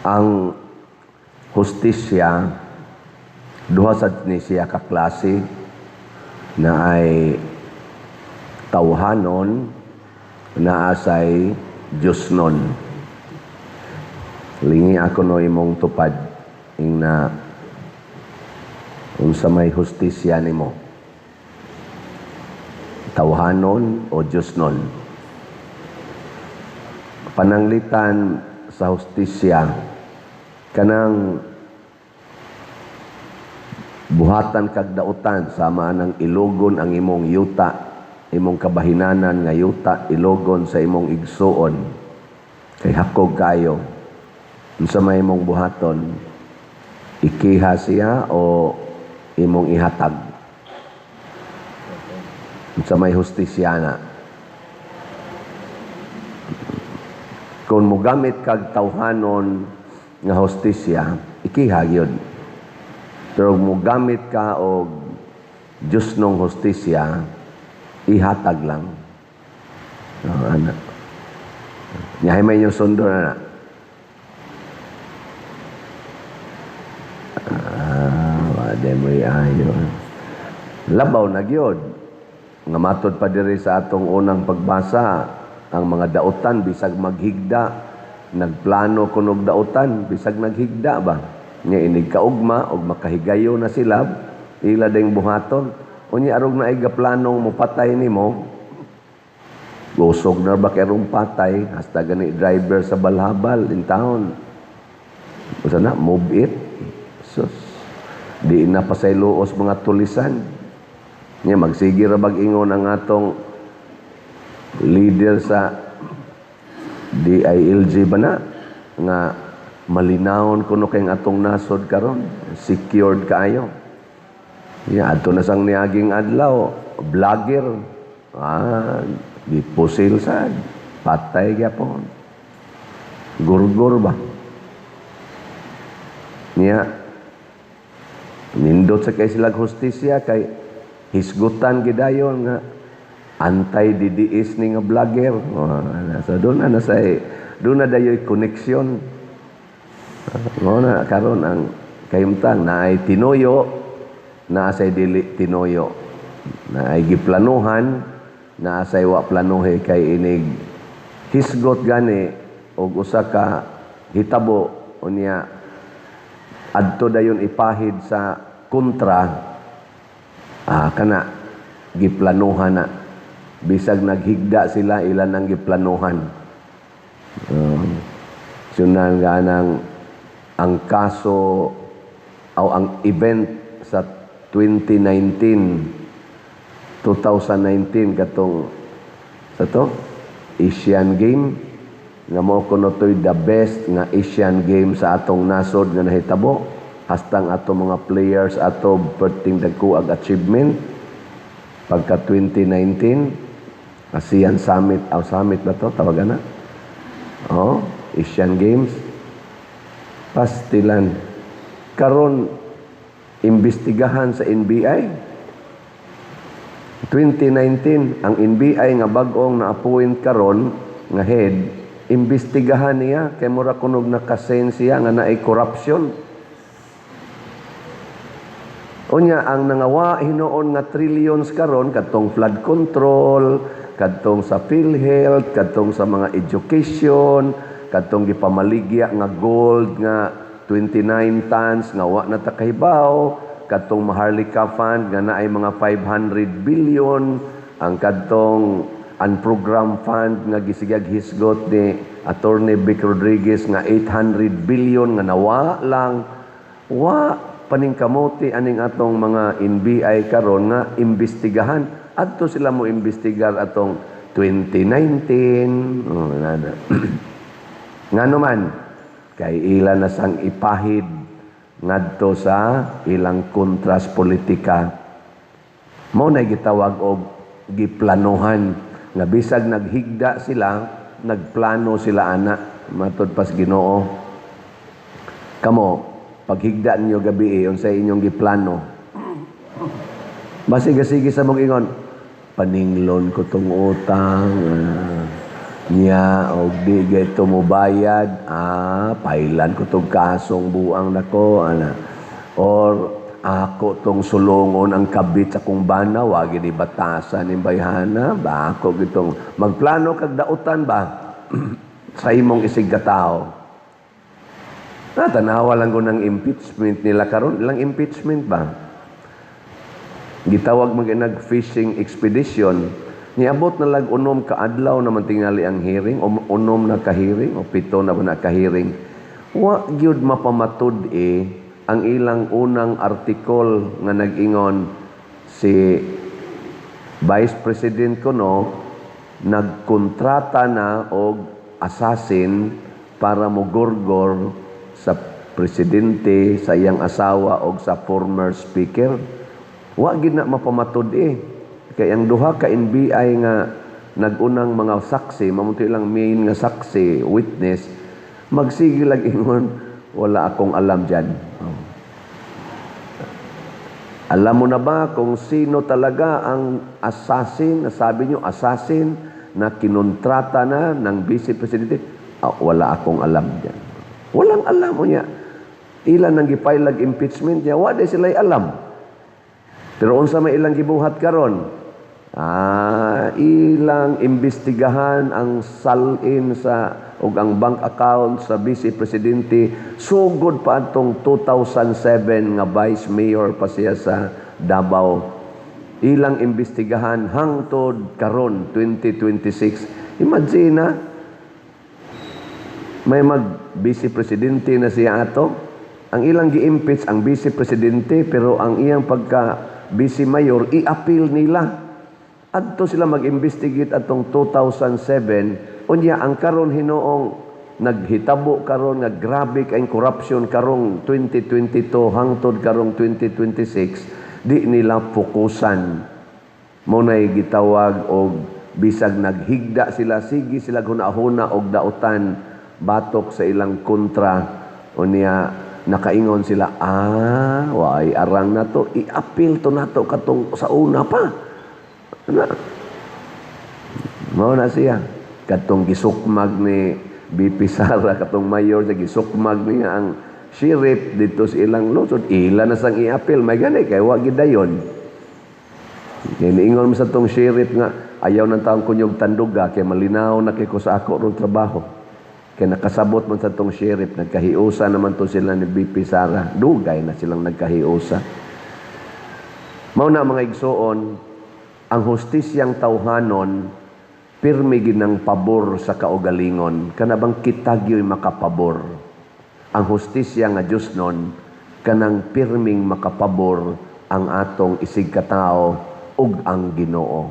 Ang hustisya, duha sad ni siya ka klase na ay tawhanon, naa say Diosnon. Lingi ako no imong tupad ing na unsa may hustisya nimo, tawhanon o Diosnon. Pananglitan sa hustisya, kanang buhatan kag dautan sama ng ilogon ang imong yuta, imong kabahinanan nga yuta ilogon sa imong igsuon kay hakog kayo. Unsa may imong buhaton, ikiha siya o imong ihatag? Unsa may hustisya na? Kung mogamit kag tawhanon nga hustisya, ikiha gyud. Pero mogamit ka og Diyos nung hustisya, ihatag lang. Ana. Nyahay may yung sundo na. Wade mo ayon. Labaw na gyud. Nga matod pa diri sa atong unang pagbasa, ang mga dautan bisag maghigda, nagplano kunog dautan bisag naghigda ba? Nya inig kaugma og makahigayo na sila, ila ding buhaton. Unya arog na ay gaplanong mopatay nimo, gusog na ba kay patay, hasta gani driver sa balhabal in town. Usa na move it. Sus. Di na pasayloos mga tulisan. Nya magsige ra bag-ingon ang atong leader sa DILG ba na nga malinawon kuno kay atong nasod karon, secured kaayo. Adto na sang niaging adlaw, vlogger, gipusil sad, patay gyapon. Gurgur ba? Niya, nindot sa kay silag hustisya kay hisgutan gidayon nga anti-DDS ni nga vlogger. So doon na dayoy koneksyon. Na karon ang kayumtang na ay tinoyo, na asay dili tinoyo, na ay giplanuhan, na asay wa planuhe kay inig hisgot gani og usa ka hitabo unya adto dayon ipahid sa kontra, kana giplanuhan na bisag naghigda sila ilan ang giplanuhan. Sunan ganang ang kaso o ang event sa 2019 katong sa to Asian Game nga mo kuno toy the best nga Asian Game sa atong nasod nga nahitabo, hastang atong mga players ato perting dagko ag achievement pagka 2019 ASEAN Summit summit ba to tawagan na Asian Games pastilan karon imbestigahan sa NBI 2019 ang NBI nga bag-ong na-appoint karon nga head, imbestigahan niya kay mura kunog nakasensya nga naay corruption. Unya ang nangawa hinuon nga trillions karon kadtong flood control, kadtong sa PhilHealth, kadtong sa mga education, kadtong gipamaligya nga gold nga 29 tons nga wa na takahibaw, kadtong Maharlika Fund nga naay mga 500 billion, ang kadtong unprogrammed fund nga gisigag hisgot ni Attorney Vic Rodriguez nga 800 billion nga nawa lang. Wa paningkamuti aning atong mga NBI karon nga imbestigahan. Adto sila mo imbestigar atong 2019. Ngano man kay ila na sang ipahid ngadto sa ilang kontras politika. Mao na gitawag og giplanuhan nga bisag naghigda sila, nagplano sila ana matud pas Ginoo. Kamo paghigda ninyo gabi unsay inyong giplano? Basig-sige sa mong ingon, paninglon ko tong utang. niya og di gayto mo bayad, pailan ko tong kasong buang nako ana. Or ako tong sulungon ang kabit sa kong bana, wagi di batasan ni bayhana, ba ako gitong magplano kag dautan ba sa imong isig ka tao. Tanawa lang ko ng impeachment nila karon, ilang impeachment ba? Gitawag nag-fishing expedition. Niabot na lag unom ka adlaw naman tingali ang hearing, o unom na ka-hearing, o pito na ba na ka-hearing. Wa gyud mapamatud ang ilang unang article nga nag-ingon si Vice President kuno nagkontrata na og assassin para mogorgor sa presidente, sa iyang asawa o sa former speaker. Wa gid na mapamatud kay ang duha ka NBI nga nagunang mga saksi, mamunti lang main nga saksi, witness, magsige lag ingon, wala akong alam diyan. Alam mo na ba kung sino talaga ang assassin, sabi nyo assassin, na kinontrata na ng Vice Presidente? Wala akong alam diyan. Walang alam mo niya. Ilan nang gipailag impeachment niya, wala sila'y alam. Pero unsa may ilang gibuhat karon? Ilang imbestigahan ang salin sa ug ang bank account sa Vice Presidente sugod pa atong 2007 nga Vice Mayor pa siya sa Davao. Ilang imbestigahan hangtod karon 2026. Imagine na may mag-Vice Presidente na siya ato. Ang ilang gi-impeach ang Vice Presidente pero ang iyang pagka-Vice Mayor i-appeal nila. Adto sila mag-investigate atong 2007 unya ang karon hinoong naghitabo karon nga grabe kay corruption karong 2022 hangtod karong 2026 di nila fokusan mo nay gitawag og bisag naghigda sila sige sila hunahuna og dautan batok sa ilang kontra unya nakaingon sila way arang na to i-appeal to nato katong sa una pa. Mao na siya katong gisukmag ni BP Sara katong mayor sa gisukmag niya ang sheriff dito sa ilang lungsod ila na sang i-appeal may gani kay wa gid dayon. Niingon mo sa tong sheriff nga ayaw nang taong kunyog tanduga kay malinaw na kay ko sa ako rong trabaho. Kay nakasabot man sa tong sheriff nagkahiusa naman to sila ni BP Sara. Dugay na silang nagkahiusa. Mao na mga igsoon ang hustisyang tawhanon pirmi ginang pabor sa kaugalingon kanabang kitagyo'y makapabor. Ang hustisya nga Dios nun kanang pirming makapabor ang atong isig katao ug ang Ginoo.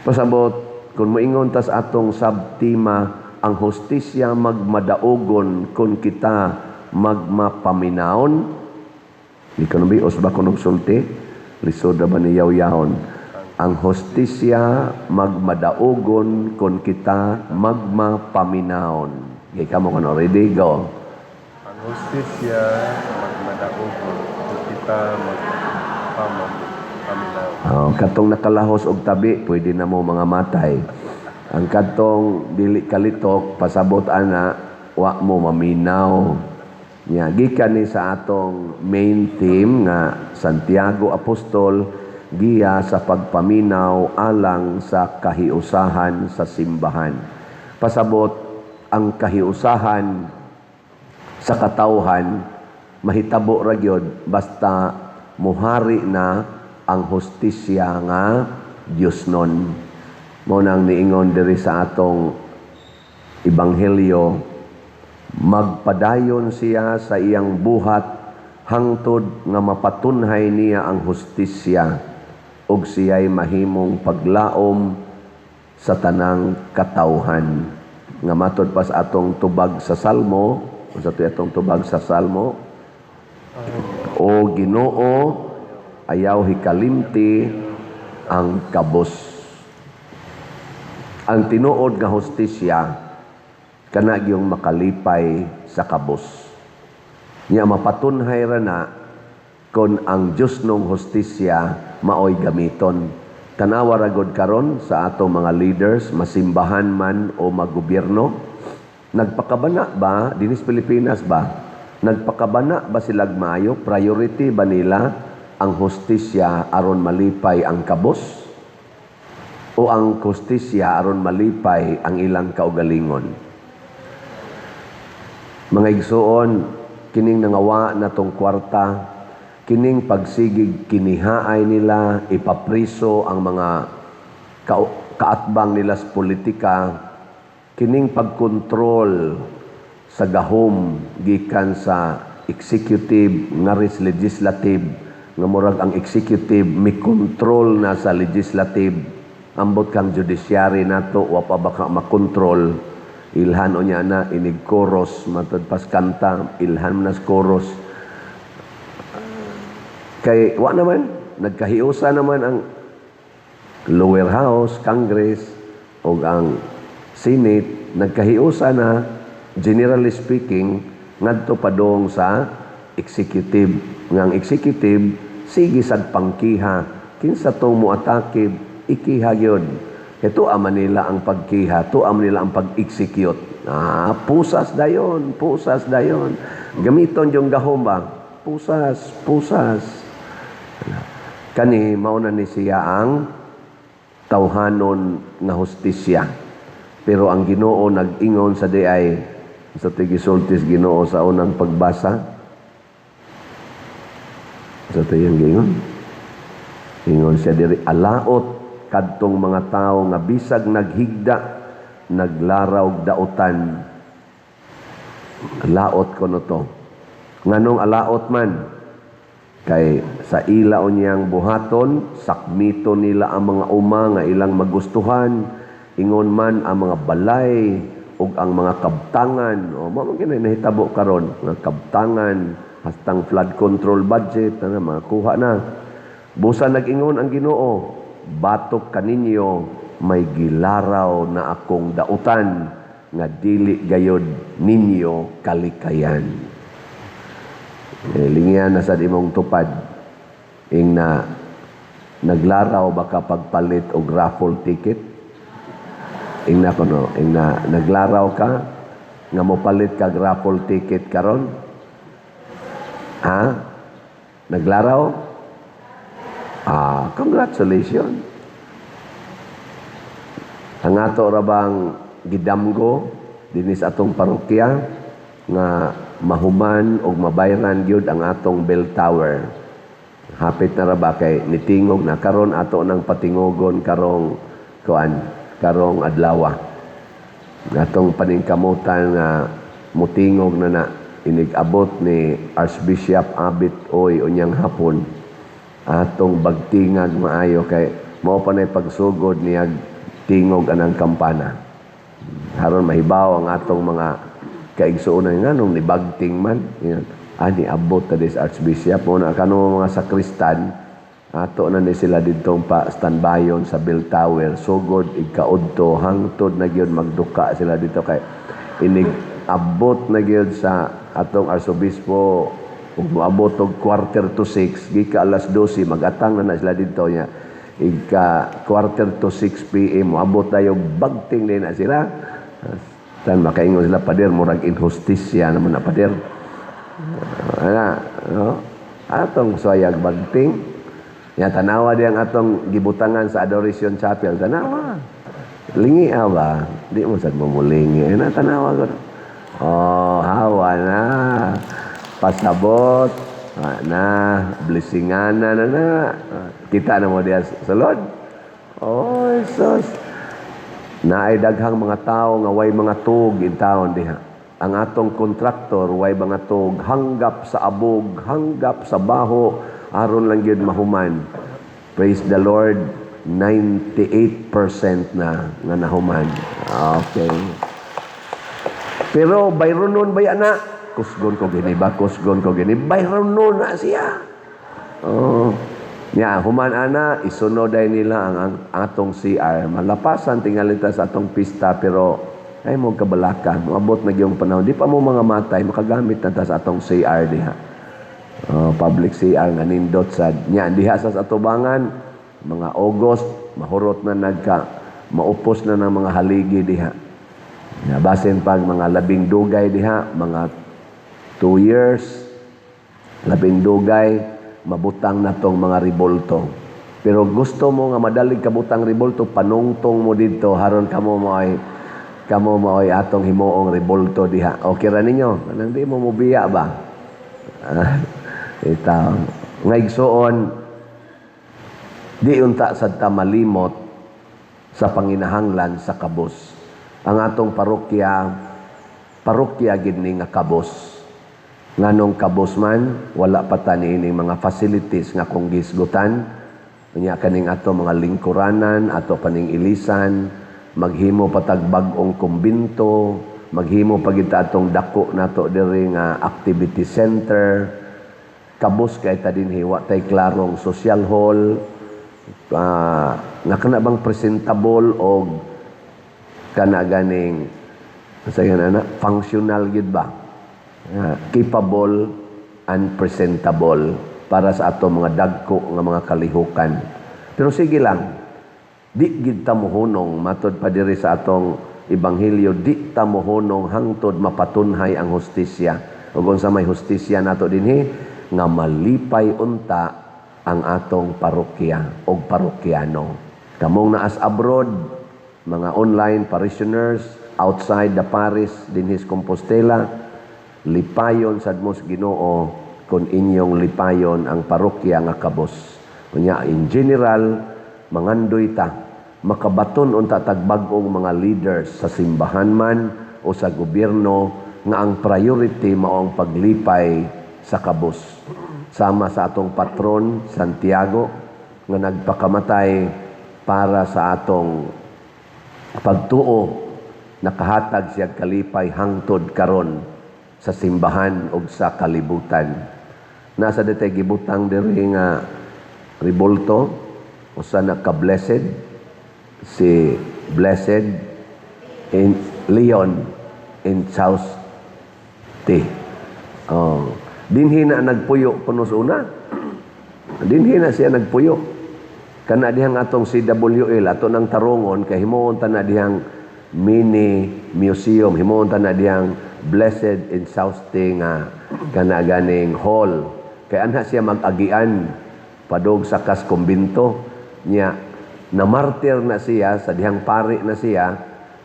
Pasabot kun moingon tas atong sabtima ang hustisya magmadaogon kun kita magmapaminaon. Di ka nabios ba kung sulti? Lisod na ba ni yaw-yahon? Ang hostisya magmadaogon kon kita magmapaminaon. Gay ka mo kono ready go. Ang hostisya magmadaogon kon kita magmapaminaon. Katong nakalahos og tabi pwede na mo mga matay. Ang katong dili kalitok pasabot ana wa mo maminaw. Nya gikan ni sa atong main theme nga Santiago Apostol giya sa pagpaminaw alang sa kahiusahan sa simbahan. Pasabot ang kahiusahan sa katawhan mahitabo ra gyud basta muhari na ang hustisya nga Dios nun. Mo nang niingon diri sa atong ebanghelyo magpadayon siya sa iyang buhat hangtod nga mapatunhay niya ang hustisya ug siya'y mahimong paglaom sa tanang katawhan. Nga matod pa sa atong tubag sa Salmo, sa atong tubag sa Salmo, O Ginoo, ayaw hikalimti ang kabos. Ang tinuod nga hustisya kana gyung makalipay sa kabos. Nya mapatunhay ra na kon ang Dios nung hustisya maoy gamiton. Tanawa ra gud karon sa atong mga leaders, masimbahan man o maggobyerno, nagpakabana ba dinis Pilipinas ba? Nagpakabana ba sila maayo? Priority ba nila ang hustisya aron malipay ang kabos? O ang hustisya aron malipay ang ilang kaugalingon? Mga igsuon, kining nangawa na tong kwarta, kining pagsigig kinihaay nila, ipapriso ang mga kaatbang nila sa politika, kining pagkontrol sa gahom gikan sa executive ngaris legislative, nga murag ang executive may control na sa legislative, ambot kang judiciary nato wa pa baka makontrol, ilhan o niya na inig chorus matod pas kanta, ilhan na chorus. Kay wa naman, nagkahiusa naman ang lower house, Congress, o ang Senate, nagkahiusa na, generally speaking, ngadto padong sa executive. Ngang executive, sige sad pangkiha. Kinsa tong muatake, ikiha yun. Ito aman nila ang pagkiha, ito aman nila ang pag-execute. Pusas dayon, pusas dayon. Gamiton yung gahom ba? Pusas, pusas. Kani mauna ni siya ang tawhanon nga hustisya. Pero ang Ginoo nag-ingon sa diay sa tigisultis Ginoo sa unang pagbasa. Sa tiyang gingon. Ingon siya diri, alaot kadtong mga tao nga bisag naghigda, naglaraw dautan. Alaot ko no to. Nganong alaot man? Kay sa ila niyang buhaton, sakmito nila ang mga uma nga ilang magustuhan, ingon man ang mga balay ug ang mga kabtangan. O mao man nahitabo karon nga kabtangan hastang flood control budget na mga kuha na. Busa nag-ingon ang Ginoo, batok kaninyo may gilaraw na akong dautan nga dili gayod ninyo kalikayan. Lingian na sa imong tupad ing na naglaraw baka pagpalit og raffle ticket ing na kuno ing na naglaraw ka nga mopalit kag raffle ticket karon naglaraw congratulations ang ato ra bang gidamgo dinis atong parokya nga mahuman og mabayran gyud ang atong bell tower. Hapit na ra ba kay nitingog na karon ato nang patingogon karong karong adlaw. Atong paningkamutan nga mutingog na inig-abot ni Archbishop Abit Oy unyang hapon. Atong bagtingag maayo kay mao pa nay pagsugod niya tingog anang kampana. Haron mahibaw ang atong mga kaigsuonan nga nung nibagting man ani abot ta des Archbishop mo na kano mga sakristan ato na ni sila didtong pa standbayon sa bell tower sugod ikaudto hangtod na gyud magduka sila dito kay inig abot na gyud sa atong arsobispo ug moabot og 5:45 gika alas 12 magatang na sila dito nya ika 5:45 PM moabot tayo bagting din na sila. Tan makaingon sila pader murag inhustisya naman na pader. No? Atong soyag bagting. Ya tanawa di ang atong gibutangan sa Adoration Chapel tanawa. Lingi ba? Di mo sad mumulingi. Na tanawa ko. Oh, hawa na. Pasabot na blessingan na. Kita na mo diya sa Lord. Oh, Jesus. Naay daghang mga tao nga way mga tug in taon diha. Ang atong kontraktor way mga tug hanggap sa abog, hanggap sa baho aron lang gyud mahuman. Praise the Lord, 98% na nga nahuman. Okay. Pero bayronon ba na? Kusgon ko gini ba? Kusgon ko gini. Bayronon na siya. Oh. Nya human ana isunod ay nila ang atong CR malapasan tingalita sa atong pista pero ay mo kabalakan moabot na gyung panahon di pa mo mga matay makagamit na ta sa atong CR diha public CR nga nindot sa nya diha sa atubangan mga August mahurot na maupos na ng mga haligi diha. Basin pag mga labing dugay diha, mga 2 years, labing dugay, mabutang na tong mga ribolto. Pero gusto mo nga madalig kabutang ribolto, panungtong mo dito, haron kamo mo ay atong himuong ribolto diha. Okay ra ninyo? Hindi mo mubiya ba? Ito. Ngaigsoon, di unta sad ta malimot sa panginahanglan sa kabos. Ang atong parokya gid ni nga kabos. Nganong kabos man, wala pa ta niining mga facilities nga kung gisgutan. Unya kaning ato mga lingkuranan, ato paning ilisan, maghimo patag bag-ong kumbinto, maghimo pagid atong dako nato diri nga activity center. Kabos kay ta dinhi wa tay klarong social hall, nga kana bang presentable og kana ganing functional gid ba? Capable and presentable para sa ato mga dagko nga mga kalihukan. Pero sige lang, di gid ta mohunong matod pa diri sa atong ebanghelyo, di ta mohunong hangtod mapatunhay ang hustisya. Ug unsa may hustisya nato dinhi nga malipay unta ang atong parokya o parokyano. Kamong naas abroad, mga online parishioners outside the parish dinhi sa Compostela, lipayon sad mos Ginoo kung inyong lipayon ang parokya nga kabos. Kunya in general, mangandoy ta, makabaton unta tagbag-ong mga leaders sa simbahan man o sa gobyerno nga ang priority mao ang paglipay sa kabos. Sama sa atong patron Santiago nga nagpakamatay para sa atong pagtuo, nakahatag siya kalipay hangtod karon sa simbahan o sa kalibutan. Nasa detay gibutang diri nga ribolto usa na ka-blessed si Blessed in Leon in South T. Dinhi na nagpuyo punos una. Dinhi na siya nagpuyo. Kana dihang atong CWL ato nang tarungon kay himuon ta na dihang mini museum, himuon ta na dihang Blessed in South T nga kana ganing hall. Kay anha siya mag-agian padog sa kas kumbinto niya, namartir na siya sa dihang pari na siya,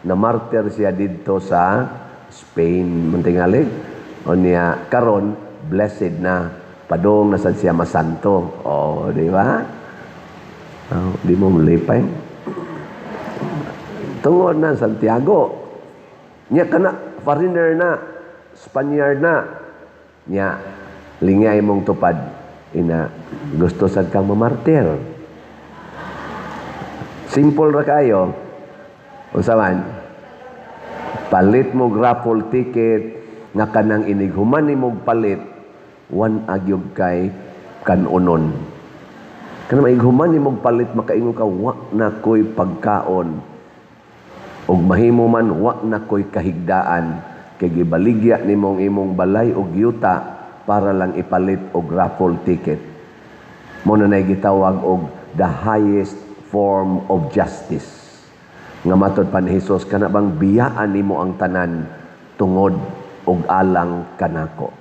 namartir siya didto sa Spain muntingali. O niya karon blessed na padong na sad siya masanto. Di ba? Di mo malipay. Tungod na Santiago. Niya kana foreigner na, Spaniard na. Niya lingay mong tupad ina gusto sad kang mamartir. Simple ra kayo. Unsa man? Palit mo raffle ticket nga kanang inighuman nimong palit wan agyog kay kanunon. Kanang maighuman nimong palit makaingon ka wa na koy pagkaon ug mahimo man wa na koy kahigdaan kay gibaligya nimong imong balay og yuta para lang ipalit og raffle ticket. Mo na nay gitawag og the highest form of justice. Nga matod pa ni Hesus, kana bang biyaan nimo ang tanan tungod og alang kanako.